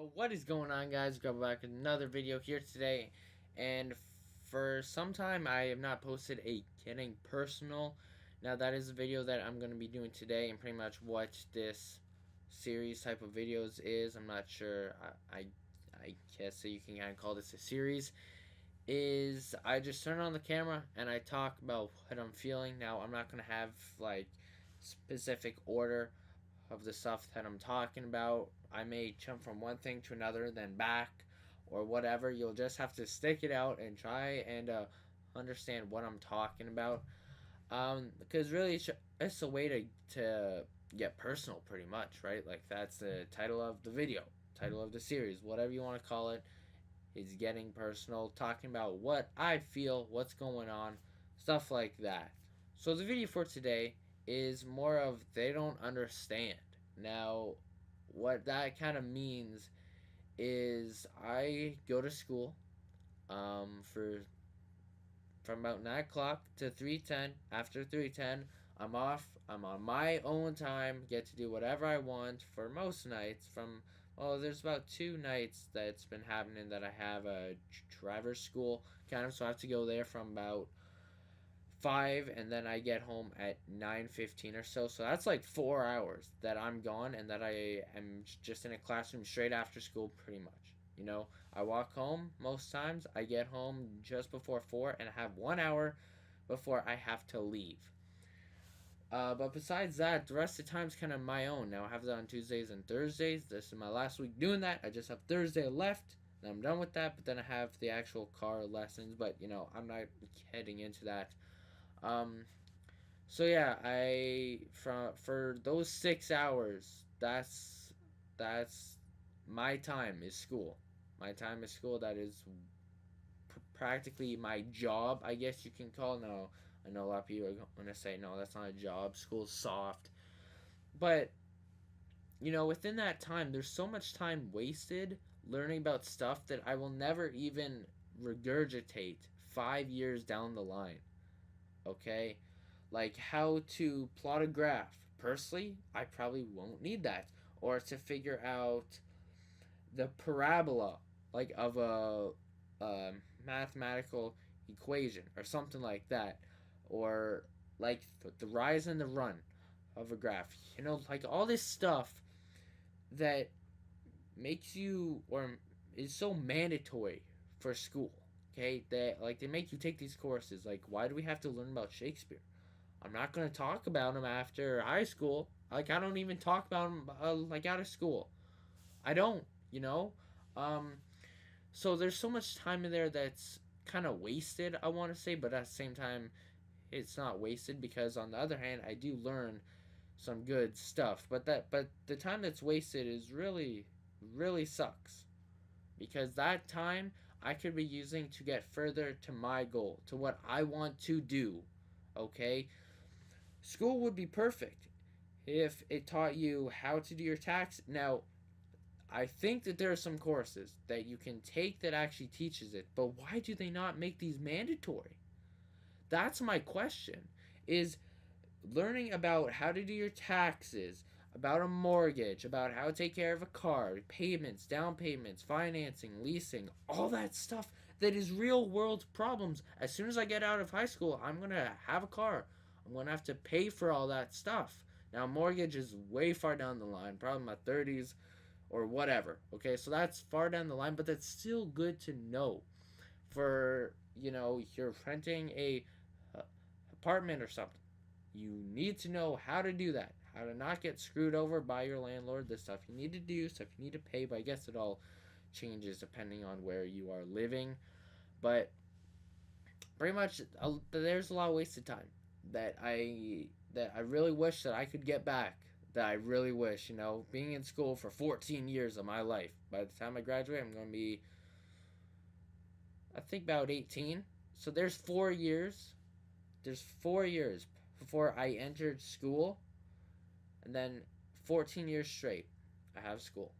So what is going on, guys? Go back with another video here today, and for some time I have not posted a getting personal. Now that is a video that I'm going to be doing today, and pretty much what this series type of videos is. I'm not sure. I guess so you can kind of call this a series. Is I just turn on the camera and I talk about what I'm feeling. Now I'm not going to have like specific order of the stuff that I'm talking about. I may jump from one thing to another, then back, or whatever. You'll just have to stick it out and try and understand what I'm talking about. Because really, it's a way to get personal, pretty much, right? Like that's the title of the video, title of the series, whatever you want to call it. Is getting personal, talking about what I feel, what's going on, stuff like that. So the video for today is more of they don't understand. Now, what that kind of means is I go to school for from about 9 o'clock to 3:10. After 3:10, I'm off. I'm on my own time. Get to do whatever I want for most nights. There's about 2 nights that's been happening that I have a driver's school kind of, so I have to go there from about 5, and then I get home at 9:15 or so. So that's like 4 hours that I'm gone and that I am just in a classroom straight after school, pretty much. I walk home most times. I get home just before 4, and I have 1 hour before I have to leave. But besides that, the rest of the time's kind of my own. Now I have that on Tuesdays and Thursdays. This is my last week doing that. I just have Thursday left. Then I'm done with that. But then I have the actual car lessons. But I'm not heading into that. Um, so yeah, I for those 6 hours, that's my time is school. My time is school. That is practically my job, I guess you can call. No, I know a lot of people are going to say, no, that's not a job. School's soft. But, within that time, there's so much time wasted learning about stuff that I will never even regurgitate 5 years down the line. Okay? Like how to plot a graph. Personally, I probably won't need that. Or to figure out the parabola, like of a mathematical equation or something like that, or like the rise and the run of a graph. Like all this stuff that makes you or is so mandatory for school. Okay, they make you take these courses. Like, why do we have to learn about Shakespeare? I'm not going to talk about him after high school. Like, I don't even talk about him like out of school. I don't. Um, so there's so much time in there that's kind of wasted, I want to say, but at the same time, it's not wasted because on the other hand, I do learn some good stuff. But the time that's wasted is really sucks because that time I could be using to get further to my goal, to what I want to do. Okay? School would be perfect if it taught you how to do your tax. Now, I think that there are some courses that you can take that actually teaches it, but why do they not make these mandatory? That's my question. Is learning about how to do your taxes, about a mortgage, about how to take care of a car, payments, down payments, financing, leasing, all that stuff that is real world problems. As soon as I get out of high school, I'm going to have a car. I'm going to have to pay for all that stuff. Now, mortgage is way far down the line, probably my 30s or whatever. Okay, so that's far down the line, but that's still good to know for, you're renting a apartment or something. You need to know how to do that, how to not get screwed over by your landlord, the stuff you need to do, stuff you need to pay, but I guess it all changes depending on where you are living. But pretty much there's a lot of wasted time that I really wish that I could get back. That I really wish, being in school for 14 years of my life. By the time I graduate, I'm going to be, I think, about 18. So there's 4 years. There's 4 years before I entered school, and then 14 years straight I have school.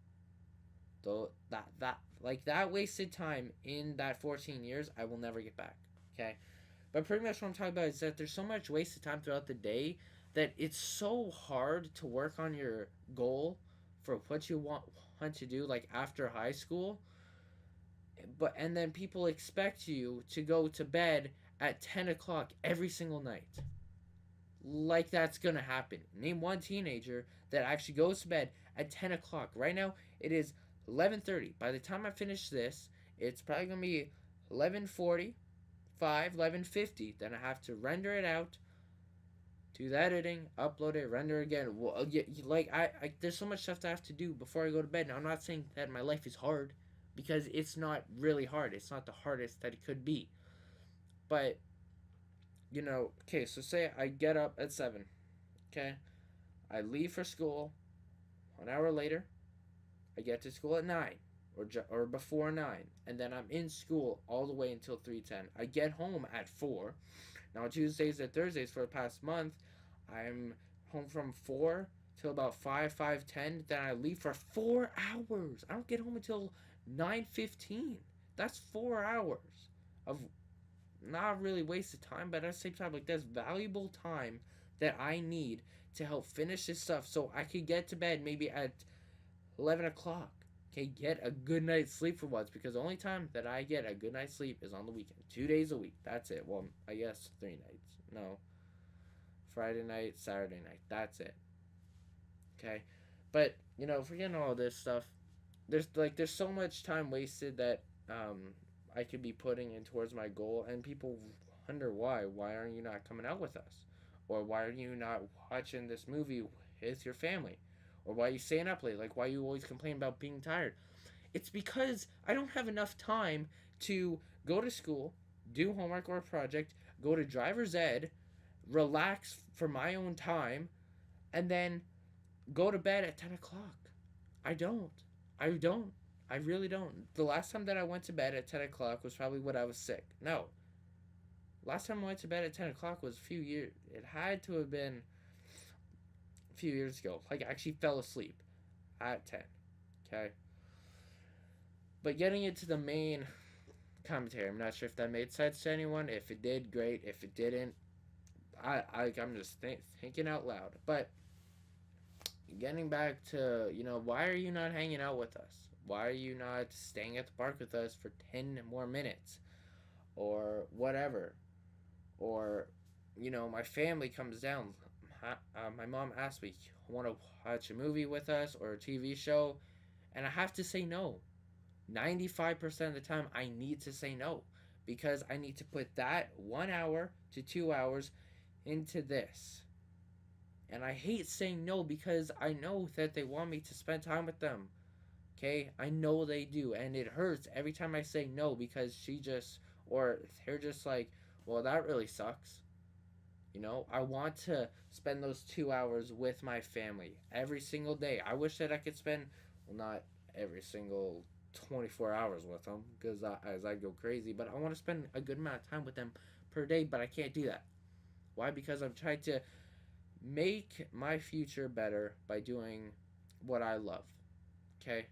Though that wasted time in that 14 years, I will never get back. Okay, but pretty much what I'm talking about is that there's so much wasted time throughout the day that it's so hard to work on your goal for what you want want to do, like after high school, but and then people expect you to go to bed at 10 o'clock every single night. Like that's gonna happen. Name one teenager that actually goes to bed at 10 o'clock. Right now, it is 11:30. By the time I finish this, it's probably gonna be 11:40, 11:50. Then I have to render it out, do the editing, upload it, render again. Well, like there's so much stuff to have to do before I go to bed. Now I'm not saying that my life is hard, because it's not really hard. It's not the hardest that it could be. But okay. So say I get up at 7. Okay, I leave for school. 1 hour later, I get to school at 9, or before 9, and then I'm in school all the way until 3:10. I get home at 4. Now Tuesdays and Thursdays for the past month, I'm home from 4 till about 5:10. Then I leave for 4 hours. I don't get home until 9:15. That's 4 hours of not really wasted time, but at the same time, like that's valuable time that I need to help finish this stuff so I could get to bed maybe at 11 o'clock. Okay, get a good night's sleep for once, because the only time that I get a good night's sleep is on the weekend. 2 days a week. That's it. Well, I guess 3 nights. No. Friday night, Saturday night. That's it. Okay? But, forgetting all this stuff, there's so much time wasted that I could be putting in towards my goal, and people wonder why. Why aren't you not coming out with us? Or why are you not watching this movie with your family? Or why are you staying up late? Like, why you always complain about being tired? It's because I don't have enough time to go to school, do homework or a project, go to driver's ed, relax for my own time, and then go to bed at 10 o'clock. I don't. I don't. I really don't. The last time that I went to bed at 10 o'clock was probably when I was sick. No. Last time I went to bed at 10 o'clock was a few years. It had to have been a few years ago. Like, I actually fell asleep at 10. Okay? But getting into the main commentary, I'm not sure if that made sense to anyone. If it did, great. If it didn't, I'm just thinking out loud. But getting back to, why are you not hanging out with us? Why are you not staying at the park with us for 10 more minutes? Or whatever. Or, my family comes down. My mom asked me, want to watch a movie with us or a TV show? And I have to say no. 95% of the time, I need to say no. Because I need to put that 1 hour to 2 hours into this. And I hate saying no, because I know that they want me to spend time with them. Okay? I know they do. And it hurts every time I say no, because they're just like, well, that really sucks. I want to spend those 2 hours with my family every single day. I wish that I could spend, well, not every single 24 hours with them, because as I go crazy, but I want to spend a good amount of time with them per day, but I can't do that. Why? Because I'm trying to make my future better by doing what I love. Okay?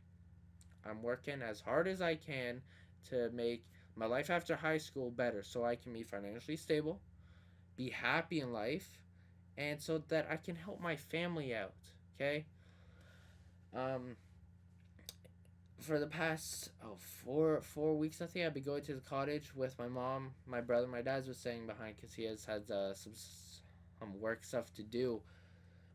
I'm working as hard as I can to make my life after high school better, so I can be financially stable, be happy in life, and so that I can help my family out. Okay? For the past 4 weeks, I think I've been going to the cottage with my mom, my brother. My dad's was staying behind because he has had some work stuff to do.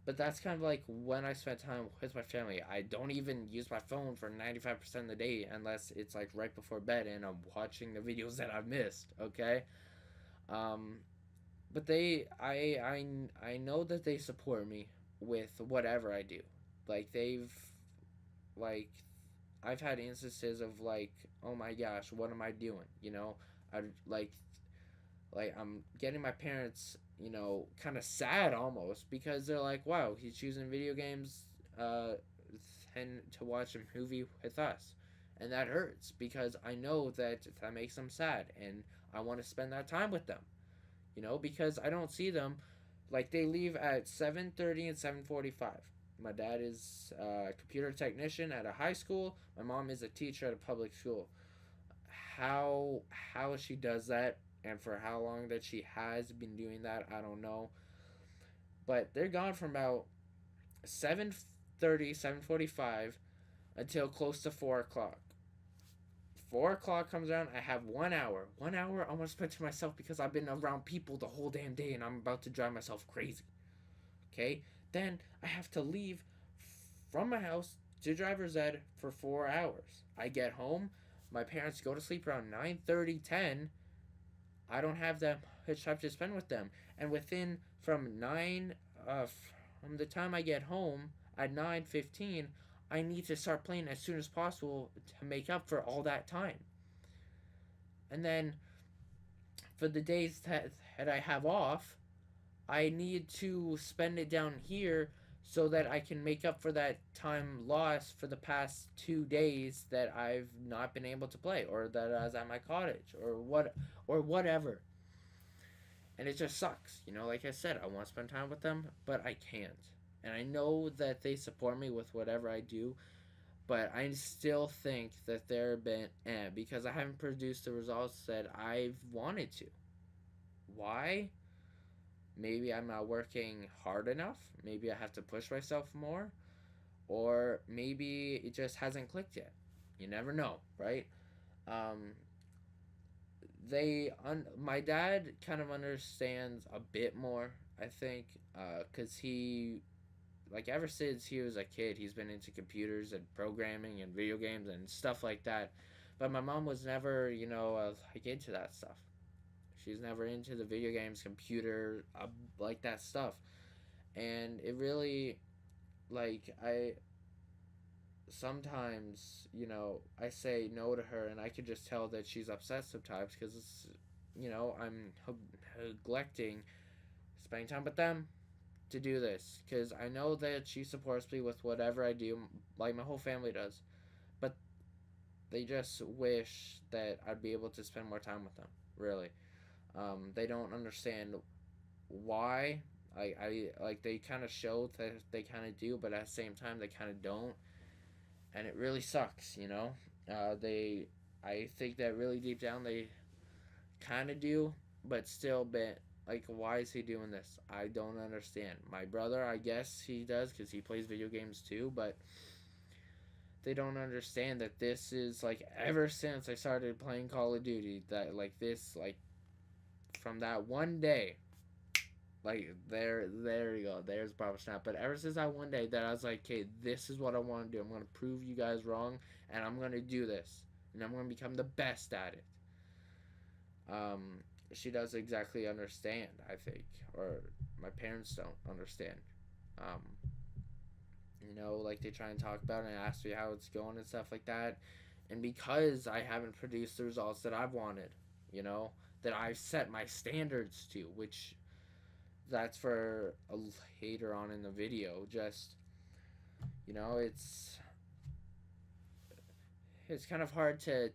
But that's kind of like when I spend time with my family. I don't even use my phone for 95% of the day unless it's like right before bed and I'm watching the videos that I've missed. Okay, but I know that they support me with whatever I do. Like like I've had instances of like, oh my gosh, what am I doing? I like I'm getting my parents, kind of sad almost, because they're like, wow, he's choosing video games and to watch a movie with us. And that hurts, because I know that makes them sad, and I want to spend that time with them. Because I don't see them, like they leave at 7:30 and 7:45. My dad is a computer technician at a high school. My mom is a teacher at a public school. How she does that, and for how long that she has been doing that, I don't know. But they're gone from about 7:30, 7:45 until close to 4 o'clock. 4 o'clock comes around, I have 1 hour. 1 hour I want to spend to myself because I've been around people the whole damn day and I'm about to drive myself crazy. Okay? Then I have to leave from my house to driver's ed for 4 hours. I get home, my parents go to sleep around 9:30, 10. I don't have that much time to spend with them. And within from 9 from the time I get home at 9:15, I need to start playing as soon as possible to make up for all that time. And then for the days that I have off, I need to spend it down here so that I can make up for that time lost for the past 2 days that I've not been able to play, or that I was at my cottage, or whatever. And it just sucks, Like I said, I want to spend time with them, but I can't. And I know that they support me with whatever I do, but I still think that they're a bit because I haven't produced the results that I've wanted to. Why? Maybe I'm not working hard enough. Maybe I have to push myself more. Or maybe it just hasn't clicked yet. You never know, right? Um, my dad kind of understands a bit more, I think, because he, like, ever since he was a kid, he's been into computers and programming and video games and stuff like that. But my mom was never, like, into that stuff. She's never into the video games, computer, like that stuff. And it really, like, I sometimes, I say no to her, and I can just tell that she's upset sometimes because it's, I'm neglecting spending time with them to do this. Because I know that she supports me with whatever I do, like my whole family does. But they just wish that I'd be able to spend more time with them, really. They don't understand why. I like they kind of show that they kind of do, but at the same time they kind of don't, and it really sucks. They, I think that really deep down they kind of do, but still, bit like, why is he doing this? I don't understand. My brother, I guess he does because he plays video games too, but they don't understand that this is like ever since I started playing Call of Duty, that like this, like, from that one day, like, there you go, there's Barbara Snap. But ever since that one day that I was like, okay, this is what I want to do. I'm gonna prove you guys wrong, and I'm gonna do this, and I'm gonna become the best at it. Um, she does exactly understand, I think, or my parents don't understand. Um, like they try and talk about it and ask me how it's going and stuff like that, and because I haven't produced the results that I've wanted, that I've set my standards to, which that's for later on in the video. Just, it's kind of hard to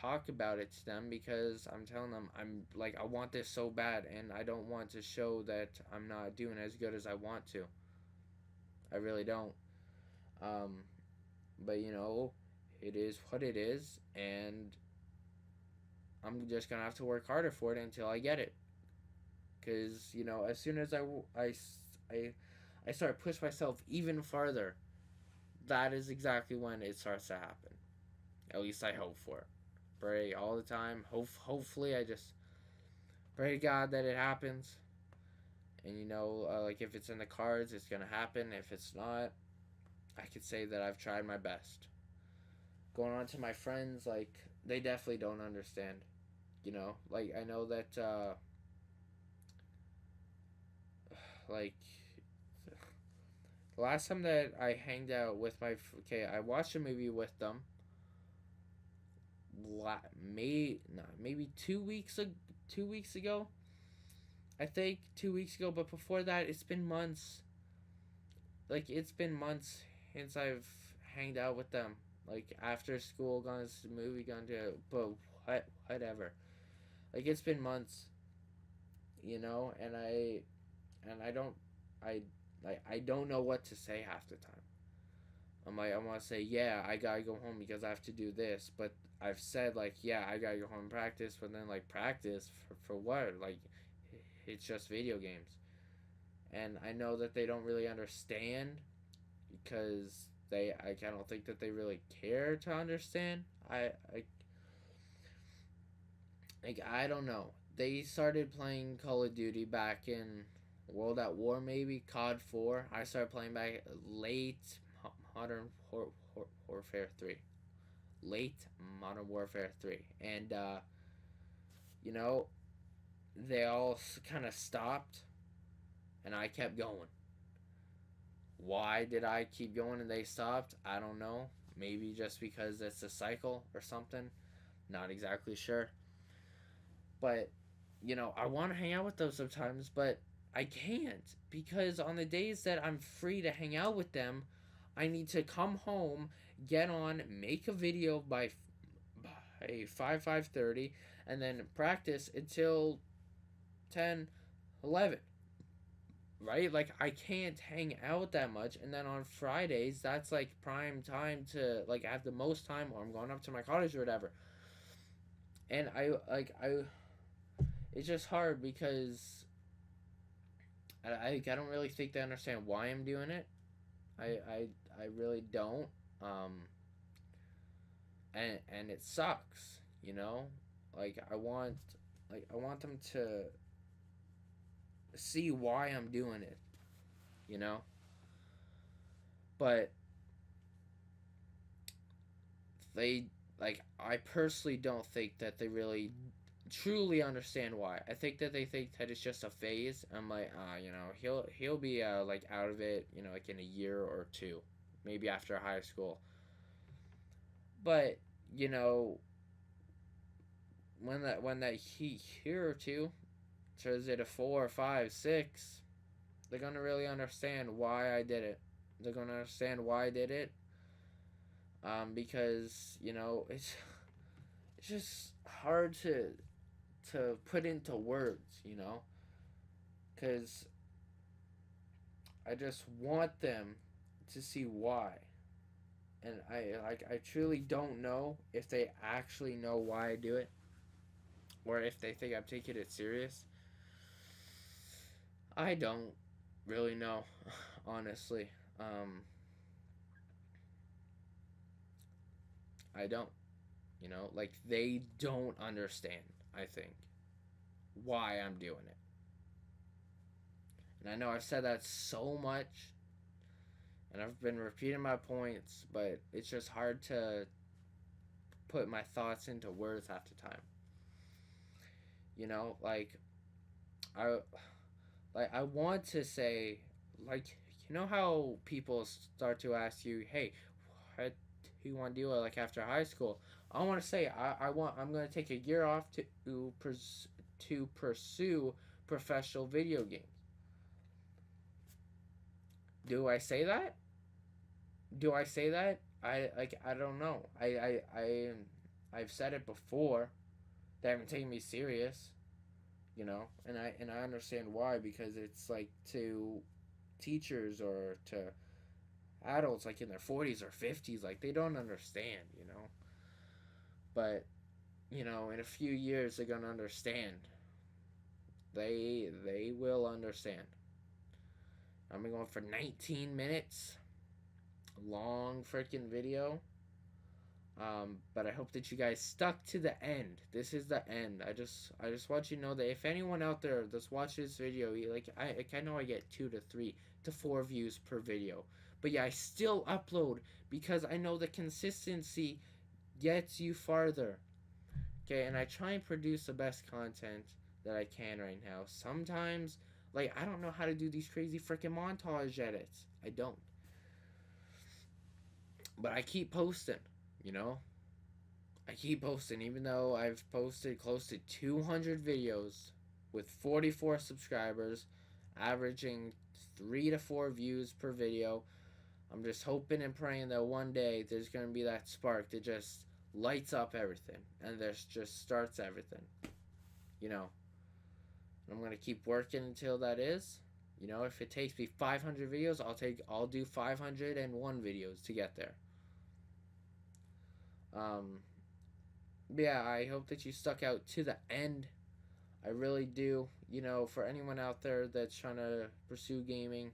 talk about it to them because I'm telling them I'm like, I want this so bad, and I don't want to show that I'm not doing as good as I want to. I really don't. Um, but it is what it is, and I'm just gonna have to work harder for it until I get it. Because as soon as I start push myself even farther, that is exactly when it starts to happen. At least I hope for it. Pray all the time. Hopefully, I just pray to God that it happens. And like, if it's in the cards, it's gonna happen. If it's not, I could say that I've tried my best. Going on to my friends, like, they definitely don't understand. Like, I know that like, the last time that I hanged out with okay, I watched a movie with them. Maybe 2 weeks ago. 2 weeks ago, I think 2 weeks ago. But before that, it's been months. Like, it's been months since I've hanged out with them. Like, after school, gone to the movie, gone to, but whatever. Like, it's been months, and I don't, I like, I don't know what to say half the time. I'm like, I want to say, yeah, I gotta go home because I have to do this, but I've said, like, yeah, I gotta go home and practice, but then, like, practice for what? Like, it's just video games. And I know that they don't really understand because I don't think that they really care to understand. I like I don't know. They started playing Call of Duty back in World at War, maybe COD 4. I started playing back late Modern Warfare 3. Late Modern Warfare 3. And you know, they all kind of stopped and I kept going. Why did I keep going and they stopped? I don't know. Maybe just because it's a cycle or something. Not exactly sure. But, I want to hang out with them sometimes, but I can't because on the days that I'm free to hang out with them, I need to come home, get on, make a video by 5:30, and then practice until 10, 11. Right? Like I can't hang out that much, and then on Fridays that's like prime time to like have the most time, or I'm going up to my cottage or whatever. And I it's just hard because I don't really think they understand why I'm doing it. I really don't. Um, and it sucks, you know. Like I want them to see why I'm doing it, you know. But they I personally don't think that they really truly understand why. I think that they think that it's just a phase. I'm like, he'll be like out of it, like in a year or two, maybe after high school. But you know, when that year or two turns into 4 or 5, 6, they're gonna really understand why I did it. They're gonna understand why I did it. Because it's just hard to put into words, because I just want them to see why. And I truly don't know if they actually know why I do it, or if they think I'm taking it serious. I don't really know, honestly. I don't. Like they don't understand, I think, why I'm doing it. And I know I've said that so much, and I've been repeating my points, but it's just hard to put my thoughts into words half the time. Like I I want to say, like, how people start to ask you, hey, what do you want to do like after high school? I want to say I'm going to take a year off to pursue professional video games. Do I say that? Do I say that? I don't know. I've said it before. They haven't taken me serious, and I understand why, because it's like to teachers or to adults like in their 40s or 50s, like they don't understand. But in a few years they're gonna understand. They will understand. I'm going for 19 minutes, long freaking video. But I hope that you guys stuck to the end. This is the end. I just want you to know that if anyone out there that's watching this video, I know I get 2 to 3 to 4 views per video, but yeah, I still upload because I know the consistency gets you farther. Okay, and I try and produce the best content that I can right now. Sometimes, I don't know how to do these crazy freaking montage edits. I don't. But I keep posting, you know? I keep posting, even though I've posted close to 200 videos with 44 subscribers, averaging 3 to 4 views per video. I'm just hoping and praying that one day there's going to be that spark that just lights up everything and this just starts everything. You know, I'm going to keep working until that is. If it takes me 500 videos, I'll do 501 videos to get there. Um, yeah, I hope that you stuck out to the end. I really do. For anyone out there that's trying to pursue gaming,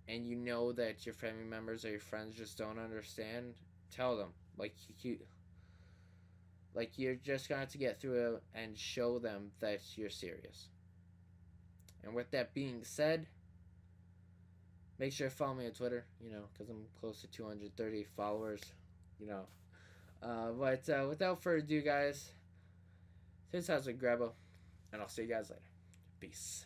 and you know that your family members or your friends just don't understand, tell them. Like you're just going to get through it and show them that you're serious. And with that being said, make sure to follow me on Twitter, because I'm close to 230 followers, you know. But without further ado, guys, this has been Grabo, and I'll see you guys later. Peace.